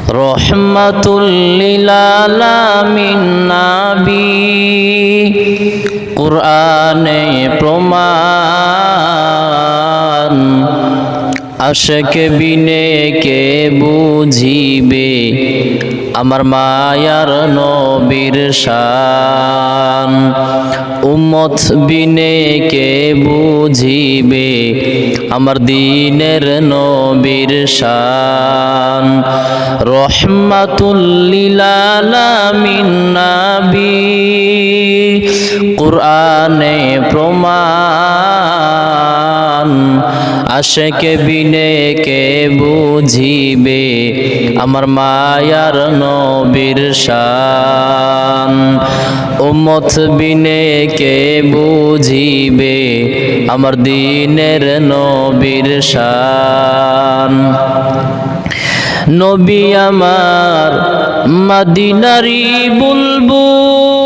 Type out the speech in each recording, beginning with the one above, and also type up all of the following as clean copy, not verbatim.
রহমাতুল লিল আলামিন নবী কুরআনে প্রমাণ আশিক বিনে কে বুঝিবে আমার মায়ার নবীর শান উম্মত বিনে কে বুঝিবে আমার দ্বীনের নবীর শান রহমাতুল লিল আলামিন নবী কুরআনে প্রমাণ আশিক বিনে কে বুঝিবে আমার মায়ার নবীর শান উম্মত বিনে কে বুঝিবে আমার দ্বীনের নবীর শান নবী আমার মদিনারি বুলবুল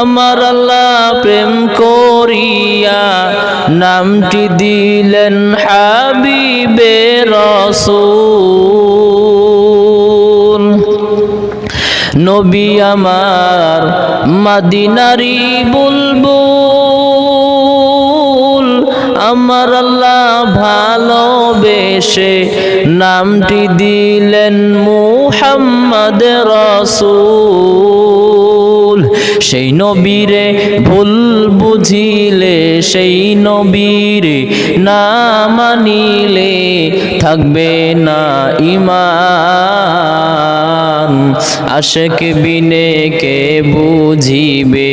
আমার আল্লাহ প্রেম করিয়া নামটি দিলেন হাবিবে রাসূল নবী আমার মদিনারি বুলবুল আমার আল্লাহ ভালোবেসে নামটি দিলেন মুহাম্মদ রাসূল সেই নবীরে ভুল বুঝিলে সেই নবীরে না মানিলে থাকবে না ঈমান আশিক বিনে কে বুঝিবে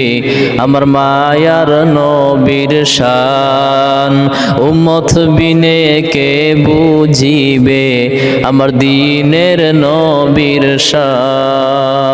আমার মায়ার নবীর শান উম্মত বিনে কে বুঝিবে আমার দ্বীনের নবীর শান।